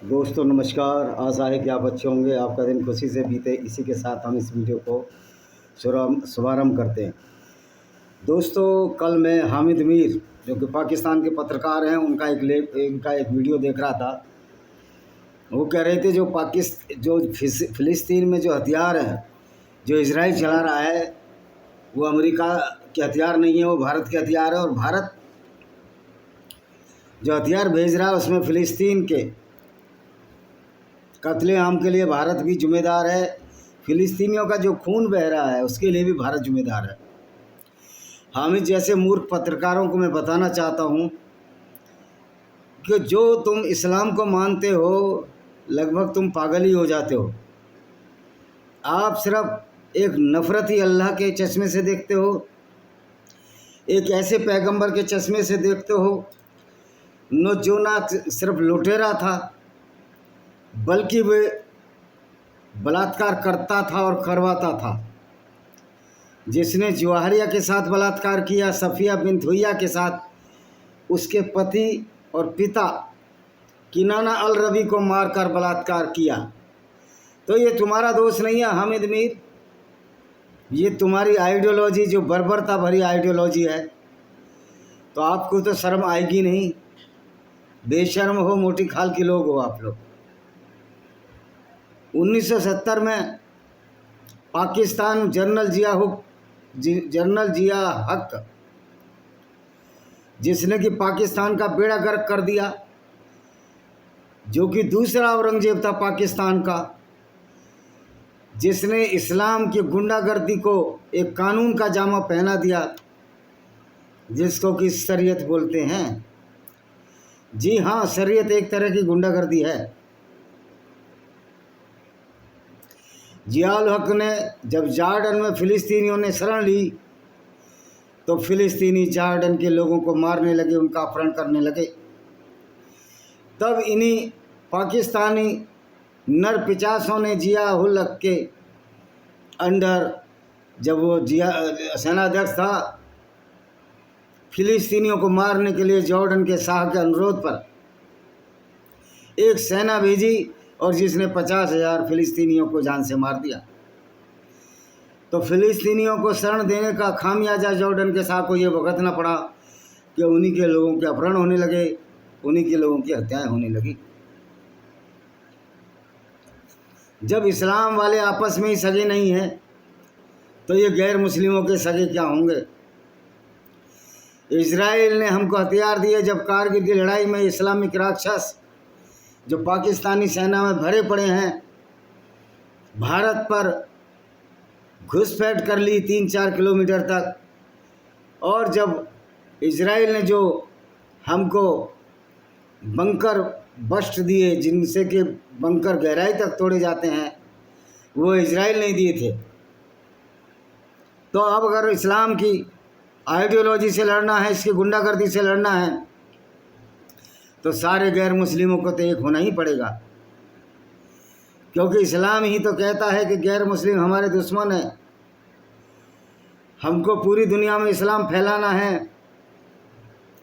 दोस्तों नमस्कार। आशा है कि आप अच्छे होंगे, आपका दिन खुशी से बीते। इसी के साथ हम इस वीडियो को शुभारंभ करते हैं। दोस्तों कल मैं हामिद मीर जो कि पाकिस्तान के पत्रकार हैं उनका एक वीडियो देख रहा था। वो कह रहे थे जो फ़िलिस्तीन में जो हथियार हैं जो इजराइल चला रहा है वो अमेरिका के हथियार नहीं है, वो भारत के हथियार है। और भारत जो हथियार भेज रहा है उसमें फ़िलिस्तीन के कत्लेआम के लिए भारत भी जिम्मेदार है। फ़िलिस्तीनियों का जो खून बह रहा है उसके लिए भी भारत जिम्मेदार है। हामिद जैसे मूर्ख पत्रकारों को मैं बताना चाहता हूँ कि जो तुम इस्लाम को मानते हो लगभग तुम पागल ही हो जाते हो। आप सिर्फ एक नफ़रती अल्लाह के चश्मे से देखते हो, एक ऐसे पैगंबर के चश्मे से देखते हो जो ना सिर्फ लुटेरा था बल्कि वे बलात्कार करता था और करवाता था। जिसने जवाहरिया के साथ बलात्कार किया, सफ़िया बिन्त हुइया के साथ उसके पति और पिता किनाना अल रबी को मारकर बलात्कार किया। तो ये तुम्हारा दोष नहीं है हामिद मीर, ये तुम्हारी आइडियोलॉजी जो बर्बरता भरी आइडियोलॉजी है। तो आपको तो शर्म आएगी नहीं, बेशर्म हो, मोटी खाल के लोग हो आप लोग। 1970 में पाकिस्तान जनरल जिया हक जिसने कि पाकिस्तान का बेड़ा गर्क कर दिया, जो कि दूसरा औरंगजेब था पाकिस्तान का, जिसने इस्लाम की गुंडागर्दी को एक कानून का जामा पहना दिया जिसको कि शरीयत बोलते हैं। जी हाँ, शरीयत एक तरह की गुंडागर्दी है। जियाउल हक ने जब जॉर्डन में फ़िलिस्तीनियों ने शरण ली तो फ़िलिस्तीनी जॉर्डन के लोगों को मारने लगे, उनका अपहरण करने लगे। तब इन्हीं पाकिस्तानी नर पिचासों ने जियाउल हक के अंडर, जब वो सेनाध्यक्ष था, फ़िलिस्तीनियों को मारने के लिए जॉर्डन के शाह के अनुरोध पर एक सेना भेजी और जिसने 50,000 फ़िलिस्तीनियों को जान से मार दिया। तो फ़िलिस्तीनियों को शरण देने का खामियाजा जॉर्डन के शाह को ये भुगतना पड़ा कि उन्हीं के लोगों के अपहरण होने लगे, उन्हीं के लोगों की हत्याएं होने लगी। जब इस्लाम वाले आपस में ही सगे नहीं हैं तो ये गैर मुस्लिमों के सगे क्या होंगे। इजराइल ने हमको हथियार दिए जब कारगिल की लड़ाई में इस्लामिक राक्षस जो पाकिस्तानी सेना में भरे पड़े हैं भारत पर घुसपैठ कर ली 3-4 किलोमीटर तक। और जब इजराइल ने जो हमको बंकर बस्ट दिए जिनसे कि बंकर गहराई तक तोड़े जाते हैं, वो इजराइल नहीं दिए थे। तो अब अगर इस्लाम की आइडियोलॉजी से लड़ना है, इसकी गुंडागर्दी से लड़ना है, तो सारे गैर मुस्लिमों को तो एक होना ही पड़ेगा, क्योंकि इस्लाम ही तो कहता है कि गैर मुस्लिम हमारे दुश्मन है। हमको पूरी दुनिया में इस्लाम फैलाना है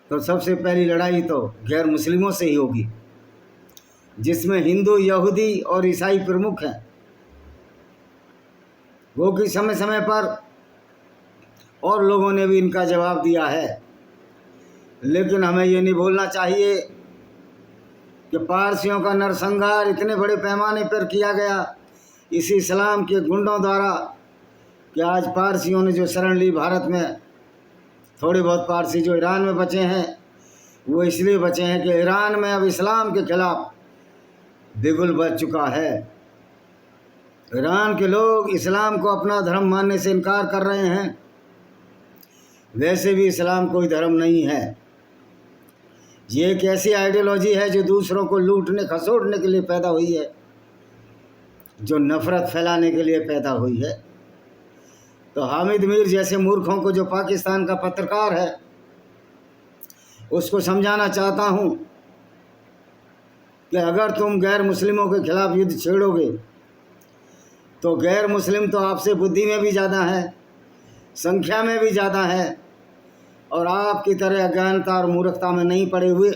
तो सबसे पहली लड़ाई तो गैर मुस्लिमों से ही होगी, जिसमें हिंदू, यहूदी और ईसाई प्रमुख हैं। वो कि समय समय पर और लोगों ने भी इनका जवाब दिया है। लेकिन हमें ये नहीं भूलना चाहिए कि पारसियों का नरसंहार इतने बड़े पैमाने पर किया गया इसी इस्लाम के गुंडों द्वारा कि आज पारसियों ने जो शरण ली भारत में, थोड़े बहुत पारसी जो ईरान में बचे हैं वो इसलिए बचे हैं कि ईरान में अब इस्लाम के खिलाफ बिगुल बज चुका है। ईरान के लोग इस्लाम को अपना धर्म मानने से इनकार कर रहे हैं। वैसे भी इस्लाम कोई धर्म नहीं है, ये एक ऐसी आइडियोलॉजी है जो दूसरों को लूटने खसोटने के लिए पैदा हुई है, जो नफ़रत फैलाने के लिए पैदा हुई है। तो हामिद मीर जैसे मूर्खों को, जो पाकिस्तान का पत्रकार है, उसको समझाना चाहता हूँ कि अगर तुम गैर मुस्लिमों के खिलाफ युद्ध छेड़ोगे तो गैर मुस्लिम तो आपसे बुद्धि में भी ज़्यादा है, संख्या में भी ज़्यादा है, और आपकी तरह अज्ञानता और मूर्खता में नहीं पड़े हुए।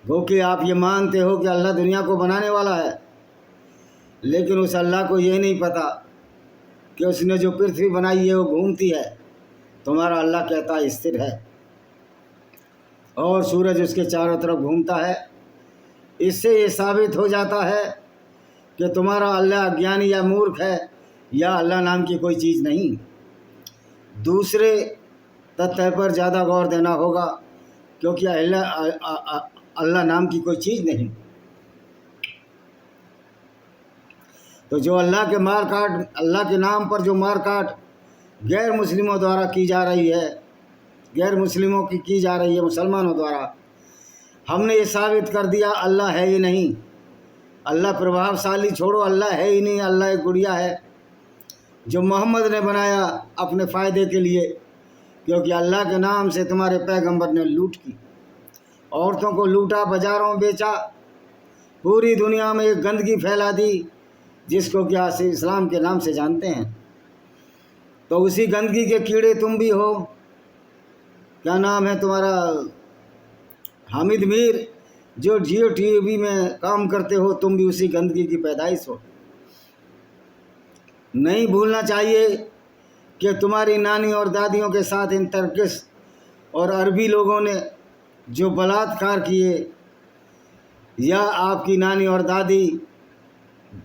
गो कि आप ये मानते हो कि अल्लाह दुनिया को बनाने वाला है, लेकिन उस अल्लाह को ये नहीं पता कि उसने जो पृथ्वी बनाई है वो घूमती है। तुम्हारा अल्लाह कहता है स्थिर है और सूरज उसके चारों तरफ घूमता है। इससे ये साबित हो जाता है कि तुम्हारा अल्लाह अज्ञानी या मूर्ख है, या अल्लाह नाम की कोई चीज़ नहीं। दूसरे तथ्य पर ज़्यादा गौर देना होगा, क्योंकि अल्लाह नाम की कोई चीज़ नहीं। तो जो अल्लाह के नाम पर जो मारकाट गैर मुस्लिमों द्वारा की जा रही है, गैर मुस्लिमों की जा रही है मुसलमानों द्वारा, हमने ये साबित कर दिया अल्लाह है ही नहीं। अल्लाह प्रभावशाली छोड़ो, अल्लाह है ही नहीं। अल्लाह एक गुड़िया है जो मोहम्मद ने बनाया अपने फ़ायदे के लिए, क्योंकि अल्लाह के नाम से तुम्हारे पैगंबर ने लूट की, औरतों को लूटा, बाज़ारों में बेचा, पूरी दुनिया में एक गंदगी फैला दी जिसको क्या इस्लाम के नाम से जानते हैं। तो उसी गंदगी के कीड़े तुम भी हो। क्या नाम है तुम्हारा? हामिद मीर, जो जियो टीवी में काम करते हो, तुम भी उसी गंदगी की पैदाइश हो। नहीं भूलना चाहिए कि तुम्हारी नानी और दादियों के साथ इन टर्किश और अरबी लोगों ने जो बलात्कार किए, या आपकी नानी और दादी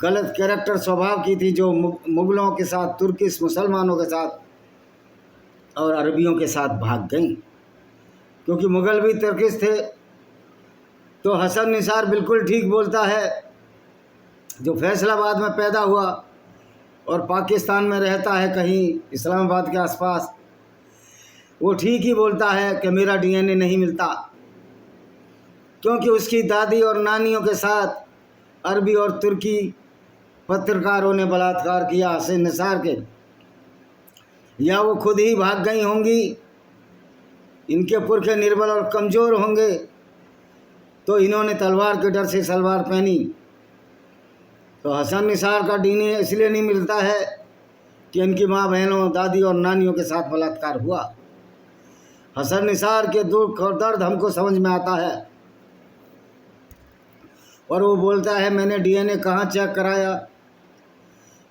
गलत कैरेक्टर स्वभाव की थी जो मुग़लों के साथ, तुर्किश मुसलमानों के साथ और अरबियों के साथ भाग गईं, क्योंकि मुग़ल भी तुर्किश थे। तो हसन निसार बिल्कुल ठीक बोलता है, जो फैसलाबाद में पैदा हुआ और पाकिस्तान में रहता है कहीं इस्लामाबाद के आसपास, वो ठीक ही बोलता है कि मेरा डीएनए नहीं मिलता, क्योंकि उसकी दादी और नानियों के साथ अरबी और तुर्की पत्रकारों ने बलात्कार किया हसन निसार के, या वो खुद ही भाग गई होंगी। इनके पुरखे निर्बल और कमज़ोर होंगे, तो इन्होंने तलवार के डर से सलवार पहनी। तो हसन निसार का डीएनए इसलिए नहीं मिलता है कि इनकी माँ बहनों, दादी और नानियों के साथ बलात्कार हुआ। हसन निसार के दुख और दर्द हमको समझ में आता है, और वो बोलता है मैंने डीएनए कहाँ चेक कराया।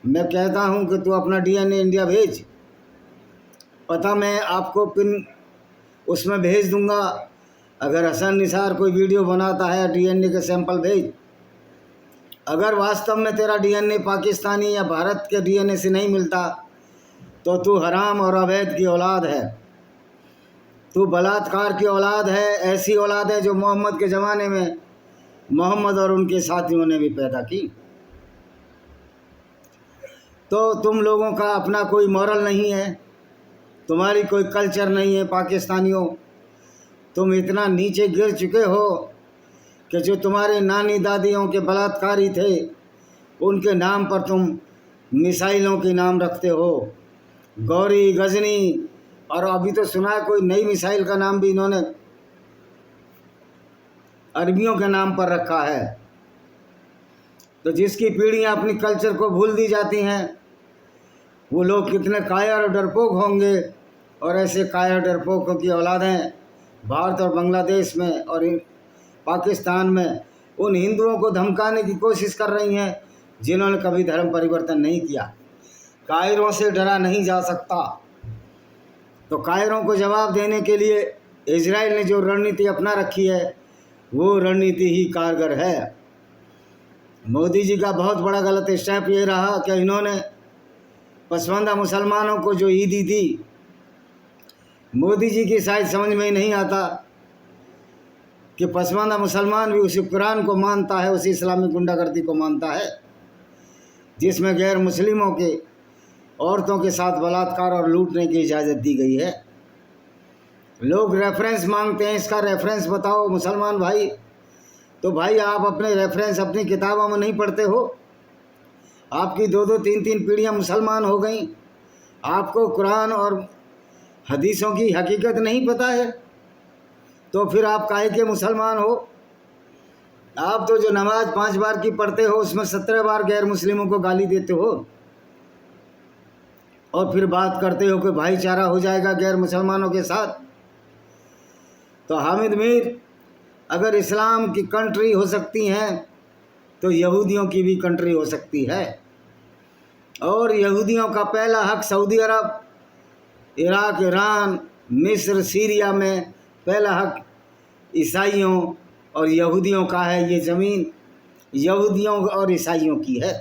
मैं कहता हूँ कि तू अपना डीएनए इंडिया भेज, पता मैं आपको पिन उसमें भेज दूँगा। अगर हसन निसार कोई वीडियो बनाता है, डीएनए के सैंपल भेज। अगर वास्तव में तेरा डीएनए पाकिस्तानी या भारत के डीएनए से नहीं मिलता, तो तू हराम और अवैध की औलाद है, तू बलात्कार की औलाद है, ऐसी औलाद है जो मोहम्मद के ज़माने में मोहम्मद और उनके साथियों ने भी पैदा की। तो तुम लोगों का अपना कोई मॉरल नहीं है, तुम्हारी कोई कल्चर नहीं है। पाकिस्तानियों, तुम इतना नीचे गिर चुके हो कि जो तुम्हारे नानी दादियों के बलात्कारी थे, उनके नाम पर तुम मिसाइलों के नाम रखते हो, गौरी, गजनी, और अभी तो सुना है कोई नई मिसाइल का नाम भी इन्होंने अरबियों के नाम पर रखा है। तो जिसकी पीढ़ियां अपनी कल्चर को भूल दी जाती हैं, वो लोग कितने कायर और डरपोक होंगे। और ऐसे कायर डरपोकों की औलादें भारत और बांग्लादेश में और पाकिस्तान में उन हिंदुओं को धमकाने की कोशिश कर रही हैं जिन्होंने कभी धर्म परिवर्तन नहीं किया। कायरों से डरा नहीं जा सकता। तो कायरों को जवाब देने के लिए इजराइल ने जो रणनीति अपना रखी है, वो रणनीति ही कारगर है। मोदी जी का बहुत बड़ा गलत स्टेप ये रहा कि इन्होंने पसमानदा मुसलमानों को जो ईदी दी, मोदी जी की शायद समझ में ही नहीं आता कि पसमानदा मुसलमान भी उसी कुरान को मानता है, उसी इस्लामी गुंडागर्दी को मानता है जिसमें गैर मुस्लिमों के औरतों के साथ बलात्कार और लूटने की इजाज़त दी गई है। लोग रेफरेंस मांगते हैं, इसका रेफरेंस बताओ मुसलमान भाई। तो भाई आप अपने रेफरेंस अपनी किताबों में नहीं पढ़ते हो। आपकी 2-2, 3-3 पीढ़ियाँ मुसलमान हो गई, आपको कुरान और हदीसों की हकीकत नहीं पता है, तो फिर आप काहे के मुसलमान हो? आप तो जो नमाज 5 बार की पढ़ते हो, उसमें 17 बार गैर मुस्लिमों को गाली देते हो, और फिर बात करते हो कि भाईचारा हो जाएगा गैर मुसलमानों के साथ। तो हामिद मीर, अगर इस्लाम की कंट्री हो सकती हैं तो यहूदियों की भी कंट्री हो सकती है। और यहूदियों का पहला हक सऊदी अरब, इराक, ईरान, मिस्र, सीरिया में पहला हक ईसाइयों और यहूदियों का है। ये ज़मीन यहूदियों और ईसाइयों की है।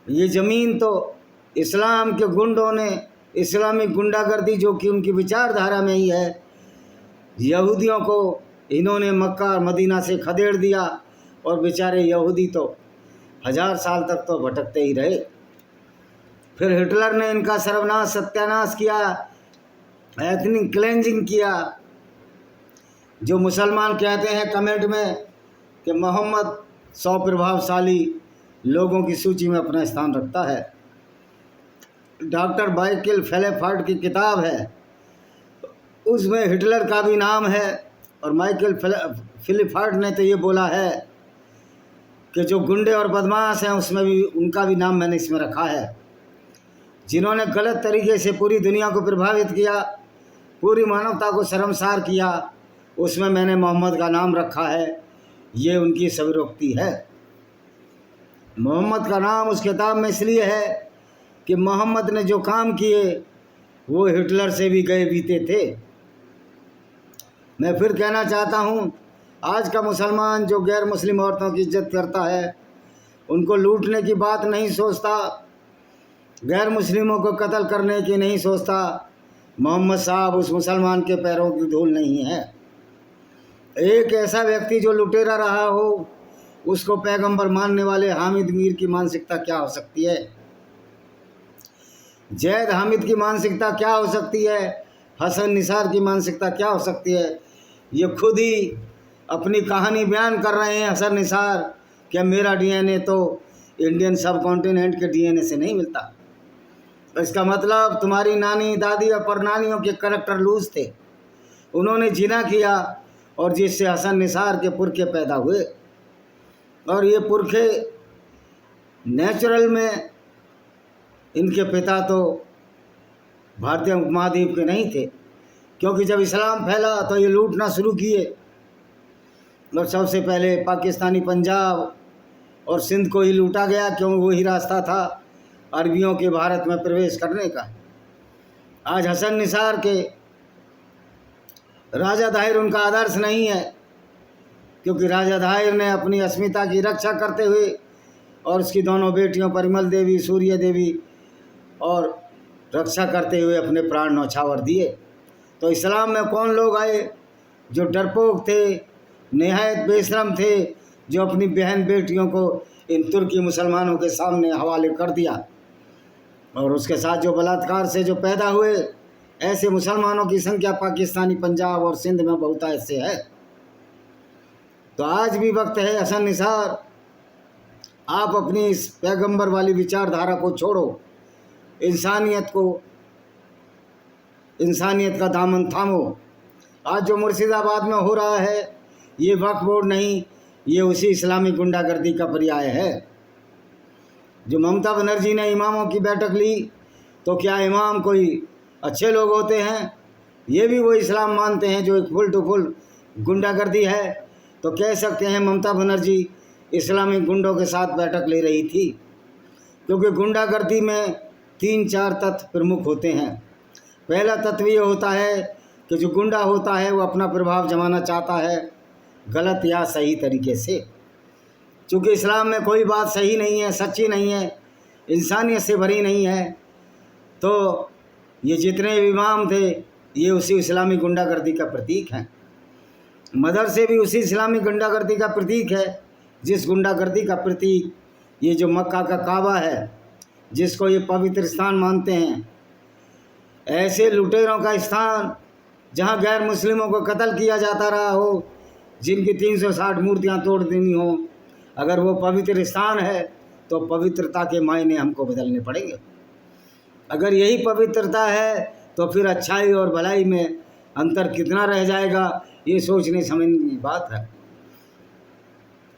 ये ज़मीन तो इस्लाम के गुंडों ने, इस्लामिक गुंडागर्दी जो कि उनकी विचारधारा में ही है, यहूदियों को इन्होंने मक्का और मदीना से खदेड़ दिया और बेचारे यहूदी तो 1000 साल तक तो भटकते ही रहे। फिर हिटलर ने इनका सर्वनाश, सत्यानाश किया, एथनिक क्लेंजिंग किया। जो मुसलमान कहते हैं कमेंट में कि मोहम्मद 100 प्रभावशाली लोगों की सूची में अपना स्थान रखता है। डॉक्टर माइकल फेलेफर्ट की किताब है, उसमें हिटलर का भी नाम है। और माइकल फेलेफर्ट ने तो ये बोला है कि जो गुंडे और बदमाश हैं उसमें भी उनका भी नाम मैंने इसमें रखा है। जिन्होंने गलत तरीके से पूरी दुनिया को प्रभावित किया, पूरी मानवता को शर्मसार किया, उसमें मैंने मोहम्मद का नाम रखा है। ये उनकी सविरोक्ति है। मोहम्मद का नाम उस किताब में इसलिए है कि मोहम्मद ने जो काम किए वो हिटलर से भी गए बीते थे। मैं फिर कहना चाहता हूँ, आज का मुसलमान जो गैर मुस्लिम औरतों की इज्जत करता है, उनको लूटने की बात नहीं सोचता, गैर मुस्लिमों को कत्ल करने की नहीं सोचता, मोहम्मद साहब उस मुसलमान के पैरों की धूल नहीं है। एक ऐसा व्यक्ति जो लुटेरा रहा हो, उसको पैगंबर मानने वाले हामिद मीर की मानसिकता क्या हो सकती है? जैद हामिद की मानसिकता क्या हो सकती है? हसन निसार की मानसिकता क्या हो सकती है? ये खुद ही अपनी कहानी बयान कर रहे हैं हसन निसार कि मेरा डीएनए तो इंडियन सब कॉन्टिनेंट के डीएनए से नहीं मिलता। तो इसका मतलब तुम्हारी नानी, दादी और परनानियों के करैक्टर लूज थे, उन्होंने जिना किया और जिससे हसन निसार के पुरखे पैदा हुए। और ये पुरखे नेचुरल में, इनके पिता तो भारतीय उपमहाद्वीप के नहीं थे, क्योंकि जब इस्लाम फैला तो ये लूटना शुरू किए। और सबसे पहले पाकिस्तानी पंजाब और सिंध को ही लूटा गया, क्योंकि वही रास्ता था अरबियों के भारत में प्रवेश करने का। आज हसन निसार के राजा दाहिर उनका आदर्श नहीं है, क्योंकि राजा दाहिर ने अपनी अस्मिता की रक्षा करते हुए और उसकी दोनों बेटियों परिमल देवी, सूर्य देवी और रक्षा करते हुए अपने प्राण न्यौछावर दिए। तो इस्लाम में कौन लोग आए जो डरपोक थे, निहायत बेशरम थे, जो अपनी बहन बेटियों को इन तुर्की मुसलमानों के सामने हवाले कर दिया। और उसके साथ जो बलात्कार से जो पैदा हुए, ऐसे मुसलमानों की संख्या पाकिस्तानी पंजाब और सिंध में बहुत ऐसे है। तो आज भी वक्त है हसन निसार, आप अपनी इस पैगंबर वाली विचारधारा को छोड़ो, इंसानियत का दामन थामो। आज जो मुर्शिदाबाद में हो रहा है, ये वक्फ बोर्ड नहीं, ये उसी इस्लामी गुंडागर्दी का पर्याय है। जो ममता बनर्जी ने इमामों की बैठक ली, तो क्या इमाम कोई अच्छे लोग होते हैं? ये भी वो इस्लाम मानते हैं जो एक फुल टू फुल गुंडागर्दी है। तो कह सकते हैं ममता बनर्जी इस्लामी गुंडों के साथ बैठक ले रही थी, क्योंकि गुंडागर्दी में 3-4 तत्व प्रमुख होते हैं। पहला तत्व ये होता है कि जो गुंडा होता है वो अपना प्रभाव जमाना चाहता है, गलत या सही तरीके से। चूँकि इस्लाम में कोई बात सही नहीं है, सच्ची नहीं है, इंसानियत से भरी नहीं है, तो ये जितने भी इमाम थे ये उसी इस्लामी गुंडागर्दी का प्रतीक हैं। मदरसे भी उसी इस्लामी गुंडागर्दी का प्रतीक है, जिस गुंडागर्दी का प्रतीक ये जो मक्का का काबा है, जिसको ये पवित्र स्थान मानते हैं, ऐसे लुटेरों का स्थान जहाँ गैर मुस्लिमों को कत्ल किया जाता रहा हो, जिनकी 360 मूर्तियाँ तोड़ देनी हो, अगर वो पवित्र स्थान है तो पवित्रता के मायने हमको बदलने पड़ेंगे। अगर यही पवित्रता है तो फिर अच्छाई और भलाई में अंतर कितना रह जाएगा, ये सोचने समझने की बात है।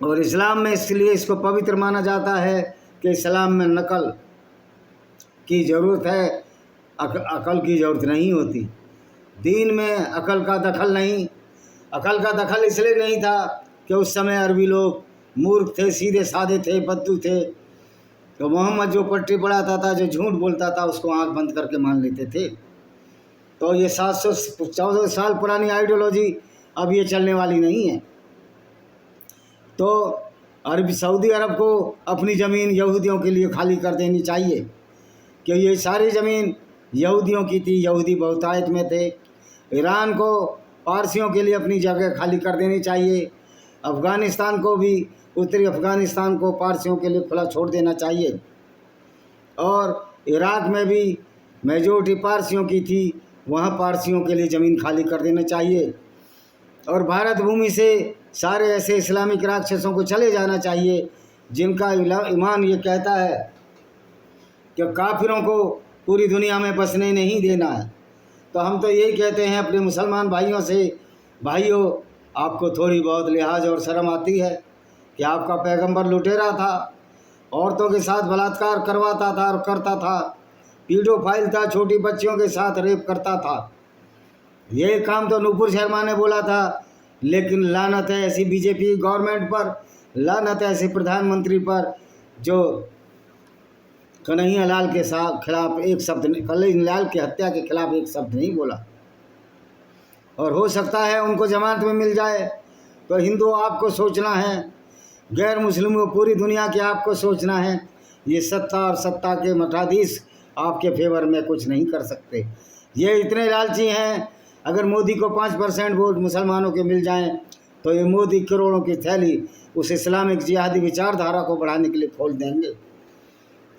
और इस्लाम में इसलिए इसको पवित्र माना जाता है कि इस्लाम में नकल की ज़रूरत है, अकल की ज़रूरत नहीं होती। दीन में अकल का दखल नहीं, अकल का दखल इसलिए नहीं था कि उस समय अरबी लोग मूर्ख थे, सीधे साधे थे, बद्दू थे। तो मोहम्मद जो पट्टी पढ़ाता था, जो झूठ बोलता था, उसको आंख बंद करके मान लेते थे। तो ये 714 साल पुरानी आइडियोलॉजी अब ये चलने वाली नहीं है। तो सऊदी अरब को अपनी ज़मीन यहूदियों के लिए खाली कर देनी चाहिए, कि ये सारी ज़मीन यहूदियों की थी, यहूदी बहुतायत में थे। ईरान को पारसियों के लिए अपनी जगह खाली कर देनी चाहिए। अफ़गानिस्तान को भी, उत्तरी अफ़गानिस्तान को पारसियों के लिए खुला छोड़ देना चाहिए। और इराक़ में भी मेजॉरिटी पारसियों की थी, वहाँ पारसियों के लिए ज़मीन खाली कर देना चाहिए। और भारत भूमि से सारे ऐसे इस्लामिक राक्षसों को चले जाना चाहिए जिनका ईमान ये कहता है कि काफिरों को पूरी दुनिया में बसने नहीं देना है। तो हम तो यही कहते हैं अपने मुसलमान भाइयों से, भाइयों आपको थोड़ी बहुत लिहाज और शर्म आती है कि आपका पैगंबर लुटेरा था, औरतों के साथ बलात्कार करवाता था और करता था, पीडोफाइल था, छोटी बच्चियों के साथ रेप करता था। ये काम तो नूपुर शर्मा ने बोला था, लेकिन लानत है ऐसी बीजेपी गवर्नमेंट पर, लानत है ऐसे प्रधानमंत्री पर जो कन्हैया लाल के खिलाफ एक शब्द नहीं, कन्हैया लाल की हत्या के खिलाफ एक शब्द नहीं बोला। और हो सकता है उनको जमानत में मिल जाए। तो हिंदू आपको सोचना है, गैर मुस्लिमों पूरी दुनिया के आपको सोचना है। ये सत्ता और सत्ता के मठाधीश आपके फेवर में कुछ नहीं कर सकते। ये इतने लालची हैं, अगर मोदी को 5% वोट मुसलमानों के मिल जाएं तो ये मोदी करोड़ों की थैली उस इस्लामिक जिहादी विचारधारा को बढ़ाने के लिए खोल देंगे।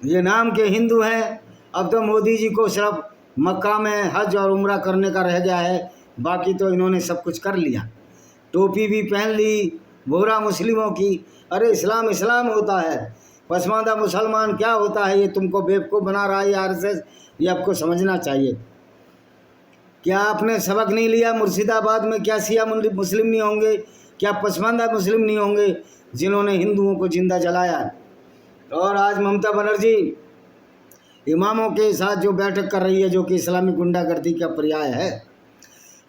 ये नाम के हिंदू हैं, अब तो मोदी जी को सिर्फ मक्का में हज और उम्रा करने का रह गया है, बाकी तो इन्होंने सब कुछ कर लिया। टोपी भी पहन ली बोहरा मुस्लिमों की। अरे इस्लाम इस्लाम होता है, पसमानदा मुसलमान क्या होता है, ये तुमको बेवकूफ़ बना रहा है आरएसएस। ये आपको समझना चाहिए। क्या आपने सबक नहीं लिया? मुर्शिदाबाद में क्या शिया मुस्लिम नहीं होंगे, क्या पसमानदा मुस्लिम नहीं होंगे जिन्होंने हिंदुओं को जिंदा जलाया? और आज ममता बनर्जी इमामों के साथ जो बैठक कर रही है, जो कि इस्लामी गुंडागर्दी का पर्याय है।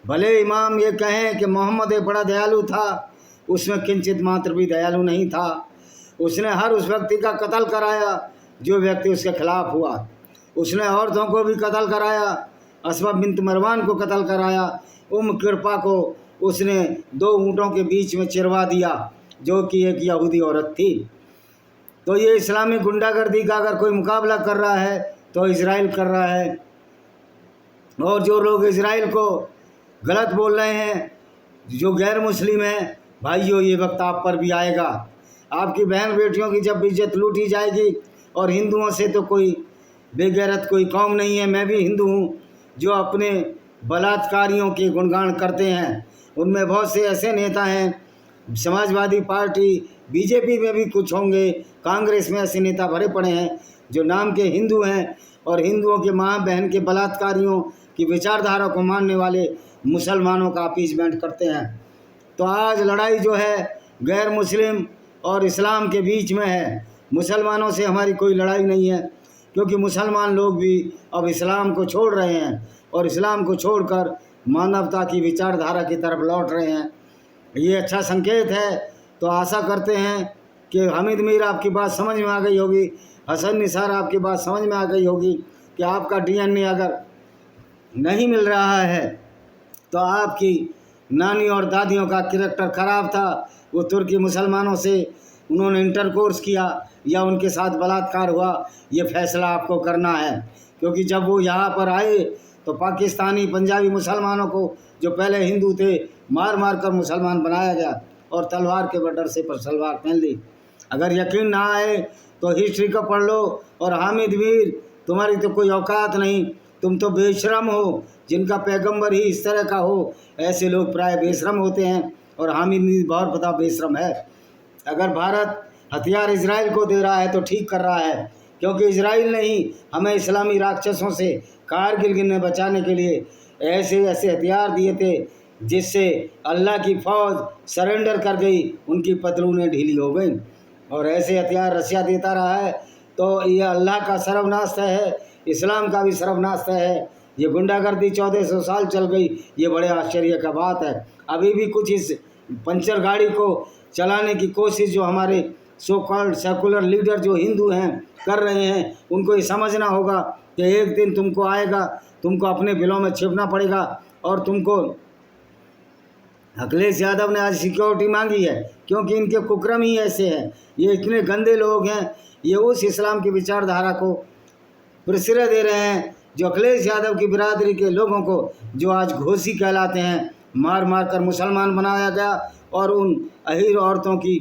भले इमाम ये कहें कि मोहम्मद एक बड़ा दयालु था, उसमें किंचित मात्र भी दयालु नहीं था। उसने हर उस व्यक्ति का कत्ल कराया जो व्यक्ति उसके खिलाफ हुआ। उसने औरतों को भी कत्ल कराया, अस्मा बिन्त मरवान को कत्ल कराया, किरपा को उसने 2 ऊँटों के बीच में चिरवा दिया जो कि एक यहूदी औरत थी। तो ये इस्लामी गुंडागर्दी का अगर कोई मुकाबला कर रहा है तो इजराइल कर रहा है। और जो लोग इजराइल को गलत बोल रहे हैं, जो गैर मुस्लिम हैं, भाइयों ये वक्त आप पर भी आएगा। आपकी बहन बेटियों की जब इज्जत लूटी जाएगी। और हिंदुओं से तो कोई बेगैरत कोई कौम नहीं है। मैं भी हिंदू हूँ जो अपने बलात्कारियों के गुणगान करते हैं। उनमें बहुत से ऐसे नेता हैं, समाजवादी पार्टी बीजेपी में भी कुछ होंगे, कांग्रेस में ऐसे नेता भरे पड़े हैं जो नाम के हिंदू हैं और हिंदुओं के माँ बहन के बलात्कारियों की विचारधारा को मानने वाले मुसलमानों का अपीसमेंट करते हैं। तो आज लड़ाई जो है गैर मुस्लिम और इस्लाम के बीच में है। मुसलमानों से हमारी कोई लड़ाई नहीं है, क्योंकि मुसलमान लोग भी अब इस्लाम को छोड़ रहे हैं और इस्लाम को छोड़कर मानवता की विचारधारा की तरफ लौट रहे हैं। ये अच्छा संकेत है। तो आशा करते हैं कि हामिद मीर आपकी बात समझ में आ गई होगी, हसन निसार आपकी बात समझ में आ गई होगी कि आपका डीएनए अगर नहीं मिल रहा है तो आपकी नानी और दादियों का कैरेक्टर ख़राब था, वो तुर्की मुसलमानों से उन्होंने इंटरकोर्स किया या उनके साथ बलात्कार हुआ, ये फैसला आपको करना है। क्योंकि जब वो यहाँ पर आए तो पाकिस्तानी पंजाबी मुसलमानों को जो पहले हिंदू थे मार मार कर मुसलमान बनाया गया और तलवार के बटर से पर सलवार पहन ली। अगर यकीन ना आए तो हिस्ट्री को पढ़ लो। और हामिद मीर तुम्हारी तो कोई औकात नहीं, तुम तो बेशरम हो। जिनका पैगंबर ही इस तरह का हो, ऐसे लोग प्राय बेशरम होते हैं और हामिद मीर बहुत बड़ा बेशरम है। अगर भारत हथियार इजराइल को दे रहा है तो ठीक कर रहा है, क्योंकि इजराइल ने ही हमें इस्लामी राक्षसों से कारगिल ने बचाने के लिए ऐसे ऐसे हथियार दिए थे जिससे अल्लाह की फ़ौज सरेंडर कर गई, उनकी पतलूनें ढीली हो गई। और ऐसे हथियार रसिया देता रहा है। तो यह अल्लाह का सर्वनाश है, इस्लाम का भी सर्वनाश है। ये गुंडागर्दी 1400 साल चल गई, ये बड़े आश्चर्य का बात है। अभी भी कुछ इस पंचर गाड़ी को चलाने की कोशिश जो हमारे सो कॉल्ड सेकुलर लीडर जो हिंदू हैं कर रहे हैं, उनको ये समझना होगा कि एक दिन तुमको आएगा, तुमको अपने बिलों में छिपना पड़ेगा। और तुमको अखिलेश यादव ने आज सिक्योरिटी मांगी है क्योंकि इनके कुक्रम ही ऐसे हैं, ये इतने गंदे लोग हैं, ये उस इस्लाम की विचारधारा को प्रश्रय दे रहे हैं जो अखिलेश यादव की बिरादरी के लोगों को, जो आज घोसी कहलाते हैं, मार मार कर मुसलमान बनाया गया और उन अहीर औरतों की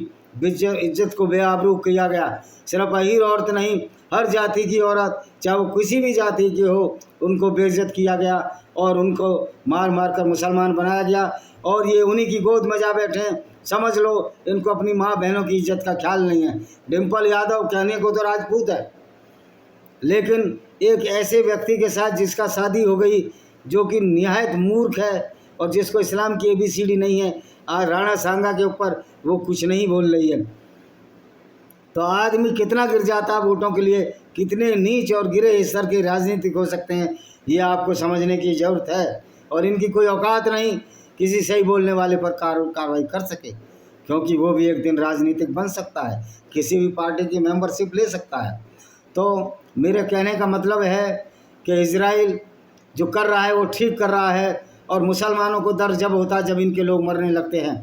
इज्जत को बेआबरू किया गया। सिर्फ अहीर औरत नहीं, हर जाति की औरत, चाहे वो किसी भी जाति की हो, उनको बेइज्जत किया गया और उनको मार मार कर मुसलमान बनाया गया। और ये उन्हीं की गोद में जा बैठे हैं। समझ लो, इनको अपनी माँ बहनों की इज्जत का ख्याल नहीं है। डिम्पल यादव कहने को तो राजपूत है, लेकिन एक ऐसे व्यक्ति के साथ जिसका शादी हो गई, जो कि निहायत मूर्ख है और जिसको इस्लाम की ABCD नहीं है, आज राणा सांगा के ऊपर वो कुछ नहीं बोल रही है। तो आदमी कितना गिर जाता है वोटों के लिए, कितने नीच और गिरे स्तर के राजनीतिक हो सकते हैं, ये आपको समझने की ज़रूरत है। और इनकी कोई औकात नहीं किसी सही बोलने वाले पर कार्रवाई कर सके, क्योंकि वो भी एक दिन राजनीतिक बन सकता है, किसी भी पार्टी की मेंबरशिप ले सकता है। तो मेरे कहने का मतलब है कि इजराइल जो कर रहा है वो ठीक कर रहा है, और मुसलमानों को दर्द जब होता है जब इनके लोग मरने लगते हैं।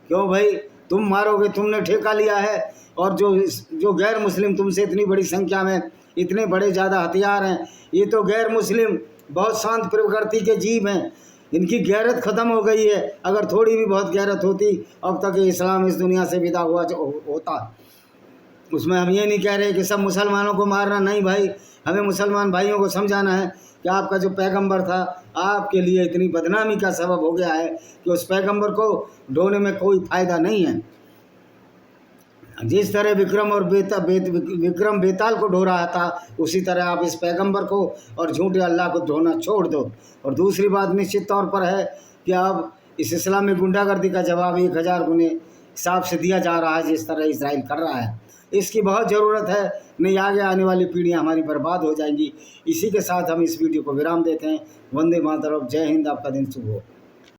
क्यों भाई, तुम मारोगे, तुमने ठेका लिया है, और जो गैर मुस्लिम तुमसे इतनी बड़ी संख्या में, इतने बड़े ज़्यादा हथियार हैं, ये तो गैर मुस्लिम बहुत शांत प्रकृति के जीव हैं, इनकी गैरत ख़त्म हो गई है। अगर थोड़ी भी बहुत गैरत होती, अब तक ये इस्लाम इस दुनिया से विदा होता। उसमें हम ये नहीं कह रहे कि सब मुसलमानों को मारना, नहीं भाई, हमें मुसलमान भाइयों को समझाना है कि आपका जो पैगंबर था आपके लिए इतनी बदनामी का सबब हो गया है कि उस पैगंबर को ढोने में कोई फ़ायदा नहीं है। जिस तरह विक्रम बेताल को ढो रहा था, उसी तरह आप इस पैगंबर को और झूठे अल्लाह को ढोना छोड़ दो। और दूसरी बात निश्चित तौर पर है कि अब इस इस्लामी गुंडागर्दी का जवाब 1000 गुने हिसाब से दिया जा रहा है, जिस तरह इजराइल कर रहा है। इसकी बहुत ज़रूरत है, नहीं आगे आने वाली पीढ़ियाँ हमारी बर्बाद हो जाएंगी। इसी के साथ हम इस वीडियो को विराम देते हैं। वंदे मातरम, जय हिंद, आपका दिन शुभ हो।